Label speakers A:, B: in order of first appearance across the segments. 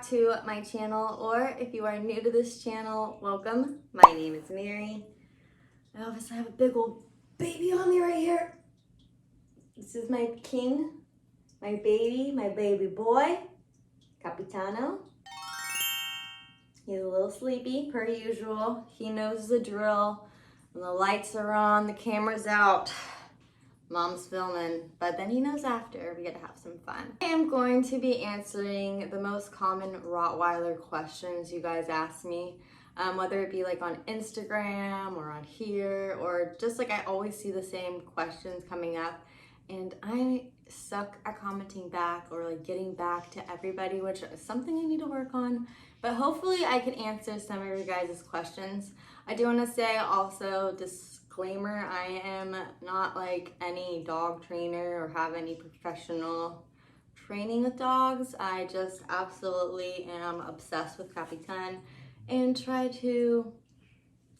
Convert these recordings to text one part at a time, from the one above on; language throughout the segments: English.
A: to my channel, or if you are new to this channel, welcome. My name is Mary. I obviously have a big old baby on me right here. This is my king, my baby boy, Capitano. He's a little sleepy per usual. He knows the drill. When the lights are on, the camera's out, Mom's filming, but then he knows after. We get to have some fun. I am going to be answering the most common Rottweiler questions you guys ask me, whether it be like on Instagram or on here, or just like I always see the same questions coming up, and I suck at commenting back or like getting back to everybody, which is something I need to work on, but hopefully I can answer some of your guys' questions. I do want to say also, disclaimer, I am not like any dog trainer or have any professional training with dogs. I just absolutely am obsessed with Capitan and try to,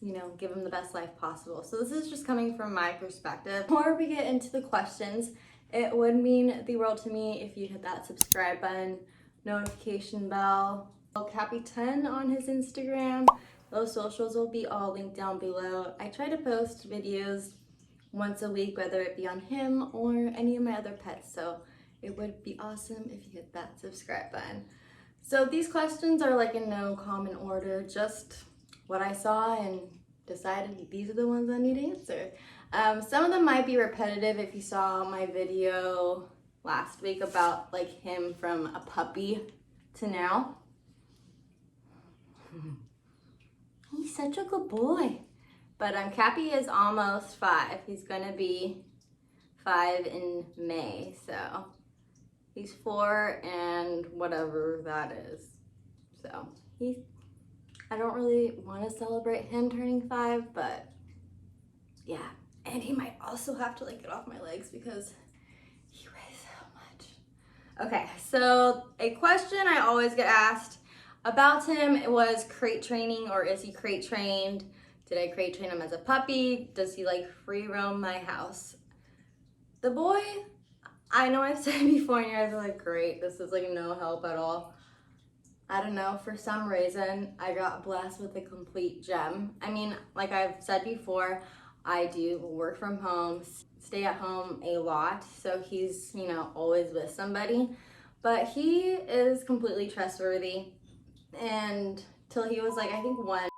A: you know, give him the best life possible. So this is just coming from my perspective. Before we get into the questions, it would mean the world to me if you hit that subscribe button, notification bell, Capitan on his Instagram. Those socials will be all linked down below. I try to post videos once a week, whether it be on him or any of my other pets. So it would be awesome if you hit that subscribe button. So these questions are like in no common order, just what I saw and decided these are the ones I need to answer. Some of them might be repetitive if you saw my video last week about like him from a puppy to now. He's such a good boy. But Cappy is almost 5. He's gonna be 5 in May, so he's 4 and whatever that is. So I don't really want to celebrate him turning 5, but yeah. And he might also have to like get off my legs because he weighs so much. Okay, so a question I always get asked about him was crate training, or is he crate trained? Did I crate train him as a puppy? Does he like free roam my house? The boy, I know I've said before and you guys are like, great, this is like no help at all. I don't know, for some reason, I got blessed with a complete gem. I mean, like I've said before, I do work from home, stay at home a lot, so he's, you know, always with somebody, but he is completely trustworthy. And till he was like, I think 1.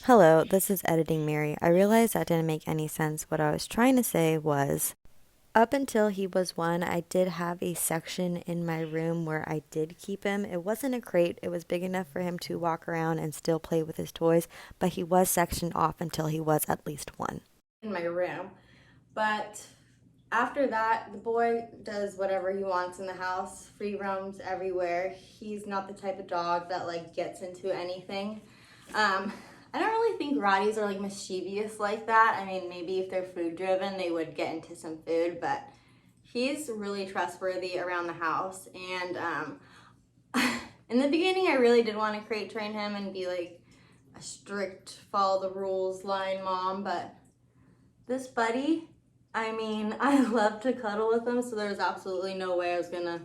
B: Hello, this is Editing Mary. I realized that didn't make any sense. What I was trying to say was, up until he was 1, I did have a section in my room where I did keep him. It wasn't a crate. It was big enough for him to walk around and still play with his toys, but he was sectioned off until he was at least 1.
A: In my room. But after that, the boy does whatever he wants in the house, free roams everywhere. He's not the type of dog that like gets into anything. I don't really think Rotties are like mischievous like that. I mean, maybe if they're food driven, they would get into some food, but he's really trustworthy around the house. And in the beginning, I really did want to crate train him and be like a strict follow the rules line mom, but this buddy, I mean, I love to cuddle with him, so there's absolutely no way I was gonna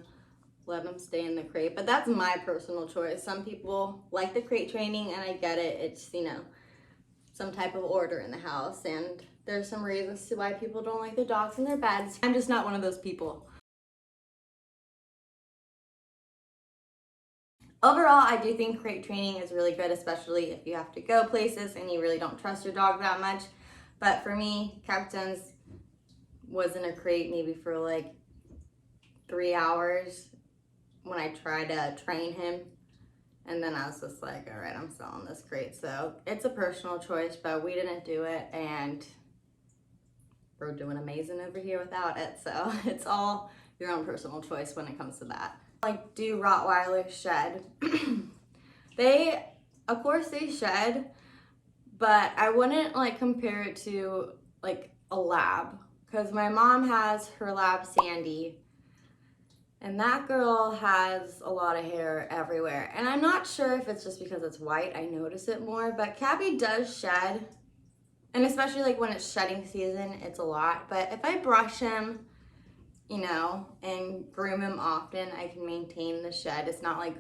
A: let him stay in the crate. But that's my personal choice. Some people like the crate training, and I get it. It's, you know, some type of order in the house, and there's some reasons to why people don't like their dogs in their beds. I'm just not one of those people. Overall, I do think crate training is really good, especially if you have to go places and you really don't trust your dog that much. But for me, Capitan's was in a crate maybe for like 3 hours when I tried to train him. And then I was just like, all right, I'm selling this crate. So it's a personal choice, but we didn't do it. And we're doing amazing over here without it. So it's all your own personal choice when it comes to that. Like, do Rottweilers shed? Of course they shed, but I wouldn't like compare it to like a lab, because my mom has her lab Sandy, and that girl has a lot of hair everywhere. And I'm not sure if it's just because it's white, I notice it more, but Cappy does shed, and especially like when it's shedding season, it's a lot. But if I brush him, you know, and groom him often, I can maintain the shed. It's not like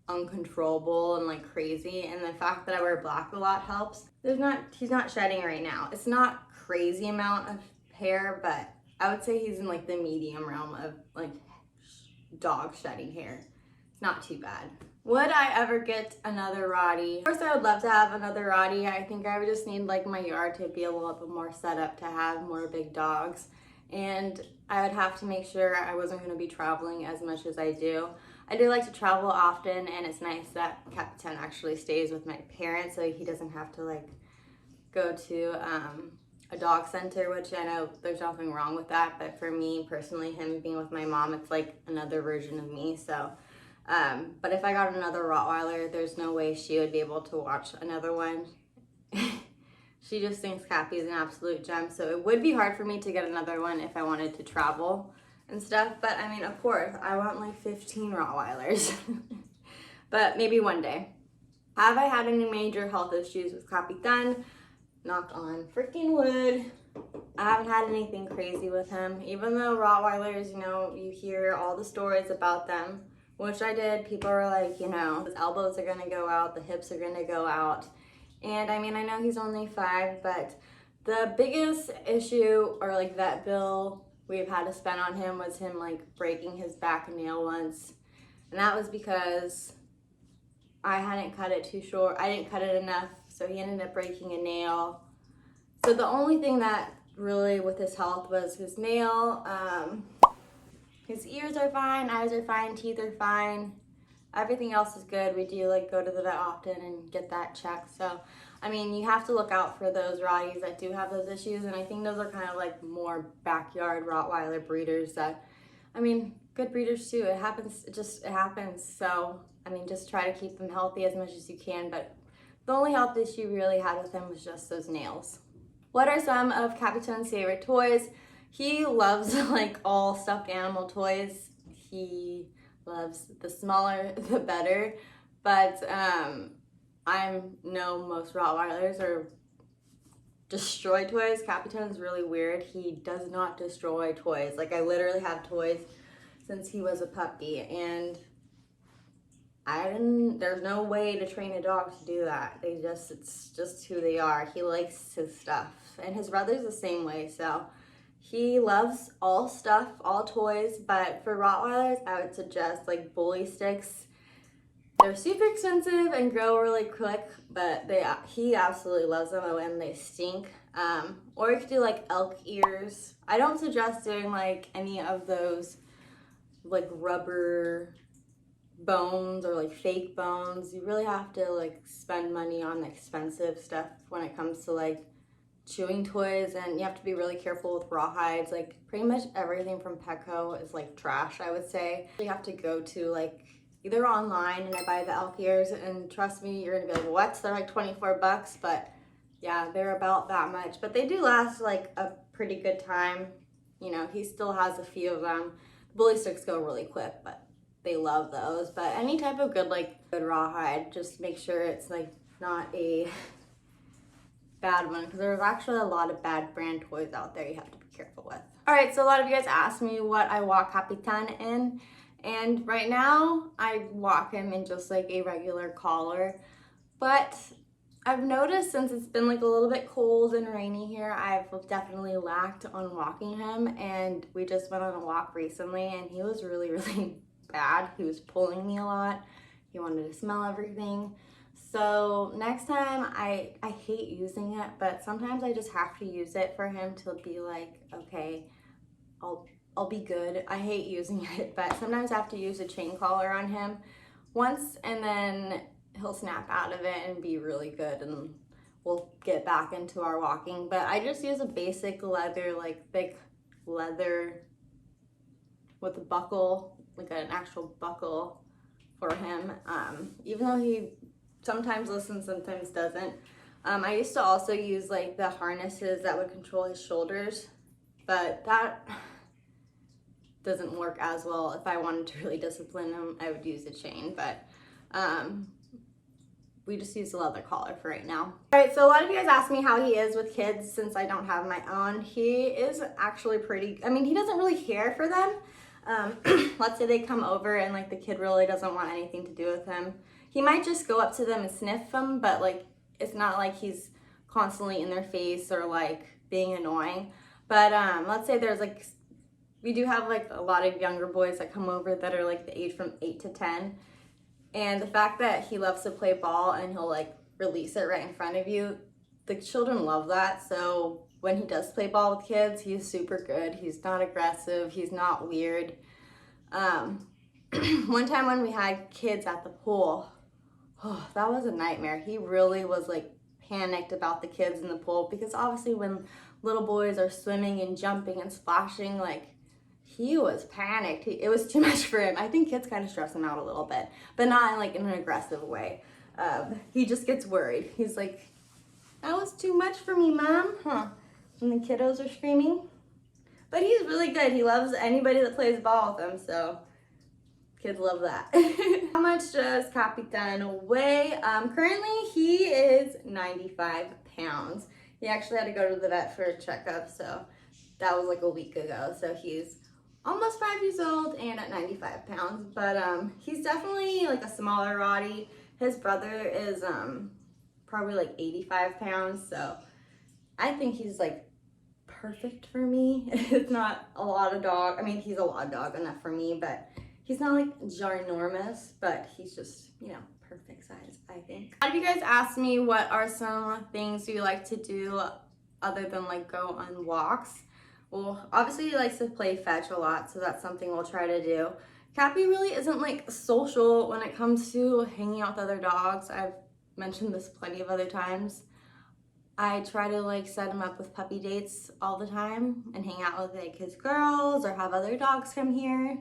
A: uncontrollable and like crazy, and the fact that I wear black a lot helps. He's not shedding right now. It's not crazy amount of hair, but I would say he's in like the medium realm of like dog shedding hair. It's not too bad. Would I ever get another Rottie? Of course I would love to have another Rottie. I think I would just need like my yard to be a little bit more set up to have more big dogs, and I would have to make sure I wasn't going to be traveling as much as I do. I do like to travel often, and it's nice that Capitan actually stays with my parents so he doesn't have to like go to a dog center, which I know there's nothing wrong with that, but for me personally, him being with my mom, it's like another version of me. So but if I got another Rottweiler, there's no way she would be able to watch another one. She just thinks Cappy is an absolute gem, so it would be hard for me to get another one if I wanted to travel and stuff. But I mean, of course, I want like 15 Rottweilers, but maybe one day. Have I had any major health issues with Capitan? Knock on freaking wood. I haven't had anything crazy with him. Even though Rottweilers, you know, you hear all the stories about them, which I did. People were like, you know, his elbows are gonna go out, the hips are gonna go out. And I mean, I know he's only 5, but the biggest issue or like vet bill we've had to spend on him was him like breaking his back nail once. And that was because I hadn't cut it too short. I didn't cut it enough, so he ended up breaking a nail. So the only thing that really with his health was his nail. His ears are fine, eyes are fine, teeth are fine. Everything else is good. We do like go to the vet often and get that checked. So, I mean, you have to look out for those Rotties that do have those issues. And I think those are kind of like more backyard Rottweiler breeders that, I mean, good breeders too. It happens, it happens. So, I mean, just try to keep them healthy as much as you can. But the only health issue we really had with him was just those nails. What are some of Capitan's favorite toys? He loves like all stuffed animal toys. He loves the smaller the better, but I know most Rottweilers are destroy toys. Capitan's really weird. He does not destroy toys. Like I literally have toys since he was a puppy, and there's no way to train a dog to do that. It's just who they are. He likes his stuff, and his brother's the same way. So he loves all stuff, all toys, but for Rottweilers, I would suggest like bully sticks. They're super expensive and grow really quick, but he absolutely loves them and they stink. Or you could do like elk ears. I don't suggest doing like any of those like rubber bones or like fake bones. You really have to like spend money on expensive stuff when it comes to like chewing toys, and you have to be really careful with rawhides. Like pretty much everything from Petco is like trash, I would say. You have to go to like either online and I buy the elk ears, and trust me, you're gonna be like, what? They're like 24 bucks, but yeah, they're about that much. But they do last like a pretty good time. You know, he still has a few of them. The bully sticks go really quick, but they love those. But any type of good rawhide, just make sure it's like not a bad one, because there's actually a lot of bad brand toys out there you have to be careful with. All right, so a lot of you guys asked me what I walk Capitan in, and right now I walk him in just like a regular collar, but I've noticed since it's been like a little bit cold and rainy here, I've definitely lacked on walking him, and we just went on a walk recently and he was really, really bad. He was pulling me a lot. He wanted to smell everything. So next time, I hate using it, but sometimes I just have to use it for him to be like, okay, I'll be good. I hate using it, but sometimes I have to use a chain collar on him once, and then he'll snap out of it and be really good, and we'll get back into our walking. But I just use a basic leather, like thick leather with a buckle, like an actual buckle for him. Even though he sometimes listens, sometimes doesn't. I used to also use like the harnesses that would control his shoulders, but that doesn't work as well. If I wanted to really discipline him, I would use a chain, but we just use a leather collar for right now. All right, so a lot of you guys ask me how he is with kids since I don't have my own. He is actually pretty, I mean, he doesn't really care for them. Let's say they come over and like the kid really doesn't want anything to do with him. He might just go up to them and sniff them, but like it's not like he's constantly in their face or like being annoying. But let's say there's like, we do have like a lot of younger boys that come over that are like the age from 8 to 10. And the fact that he loves to play ball and he'll like release it right in front of you, the children love that. So when he does play ball with kids, he's super good. He's not aggressive. He's not weird. One time when we had kids at the pool, oh, that was a nightmare. He really was like panicked about the kids in the pool because obviously when little boys are swimming and jumping and splashing, like he was panicked. It was too much for him. I think kids kind of stress him out a little bit, but not in like in an aggressive way. He just gets worried. He's like, that was too much for me, Mom. Huh? And the kiddos are screaming. But he's really good. He loves anybody that plays ball with him, so kids love that. How much does Capitan weigh? Currently, he is 95 pounds. He actually had to go to the vet for a checkup, so that was like a week ago. So he's almost 5 years old and at 95 pounds. But he's definitely like a smaller Rottie. His brother is probably like 85 pounds, so I think he's like perfect for me. It's not a lot of dog. I mean, he's a lot of dog enough for me, but he's not like ginormous, but he's just, you know, perfect size, I think. A lot of you guys asked me what are some things we like to do other than like go on walks. Well, obviously he likes to play fetch a lot, so that's something we'll try to do. Cappy really isn't like social when it comes to hanging out with other dogs. I've mentioned this plenty of other times. I try to like set him up with puppy dates all the time and hang out with like his girls or have other dogs come here.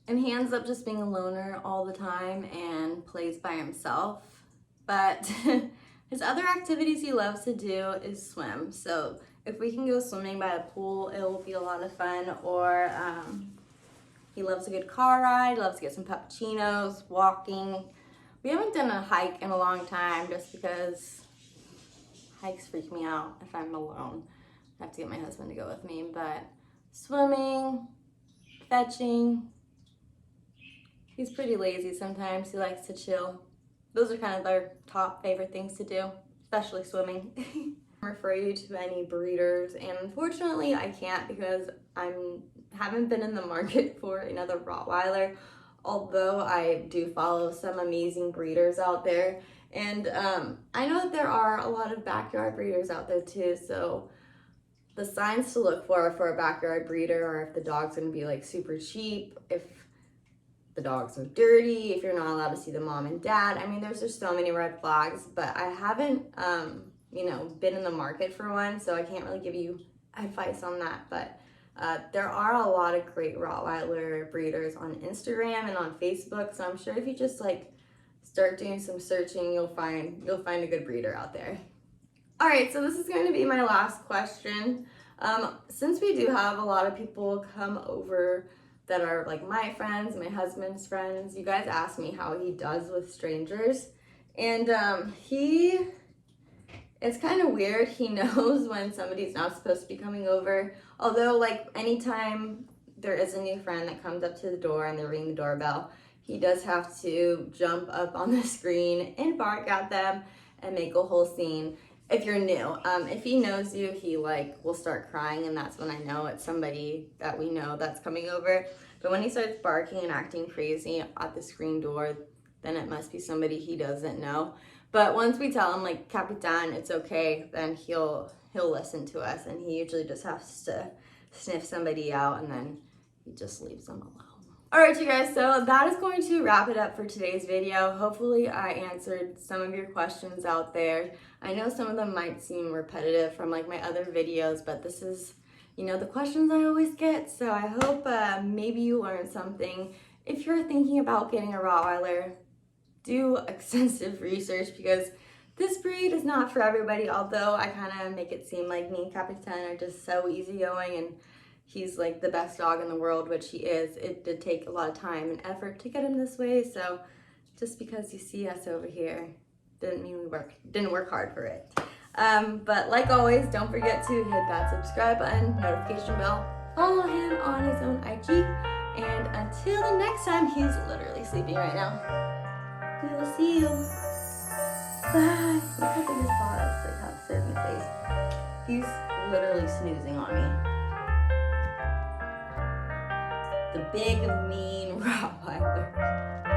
A: And he ends up just being a loner all the time and plays by himself. But his other activities he loves to do is swim. So if we can go swimming by the pool, it will be a lot of fun. Or he loves a good car ride, loves to get some puppuccinos, walking. We haven't done a hike in a long time just because hikes freak me out if I'm alone. I have to get my husband to go with me. But swimming, fetching. He's pretty lazy sometimes. He likes to chill. Those are kind of our top favorite things to do, especially swimming. Refer you to any breeders, and unfortunately I can't because I haven't been in the market for another Rottweiler, although I do follow some amazing breeders out there. And I know that there are a lot of backyard breeders out there too, so the signs to look for a backyard breeder are if the dog's gonna be like super cheap, if the dogs are dirty, if you're not allowed to see the mom and dad. I mean, there's just so many red flags, but I haven't you know, been in the market for one, so I can't really give you advice on that. But there are a lot of great Rottweiler breeders on Instagram and on Facebook, so I'm sure if you just like start doing some searching, you'll find a good breeder out there. All right, so this is going to be my last question. Since we do have a lot of people come over that are like my friends, my husband's friends, you guys ask me how he does with strangers, and it's kind of weird. He knows when somebody's not supposed to be coming over. Although, like, anytime there is a new friend that comes up to the door and they ring the doorbell, he does have to jump up on the screen and bark at them and make a whole scene. If you're new, if he knows you, he like will start crying, and that's when I know it's somebody that we know that's coming over. But when he starts barking and acting crazy at the screen door, then it must be somebody he doesn't know. But once we tell him like, Capitan, it's okay, then he'll listen to us, and he usually just has to sniff somebody out and then he just leaves them alone. All right, you guys, so that is going to wrap it up for today's video. Hopefully I answered some of your questions out there. I know some of them might seem repetitive from like my other videos, but this is, you know, the questions I always get. So I hope maybe you learned something. If you're thinking about getting a Rottweiler, do extensive research because this breed is not for everybody, although I kind of make it seem like me and Capitan are just so easygoing and he's like the best dog in the world, which he is. It did take a lot of time and effort to get him this way, so just because you see us over here didn't mean we didn't work hard for it. But like always, don't forget to hit that subscribe button, notification bell, Follow him on his own IG. And until the next time, he's literally sleeping right now. We will see you. Bye. Look how big his paw is. Like how it says in his face. He's literally snoozing on me. The big, mean Rottweiler.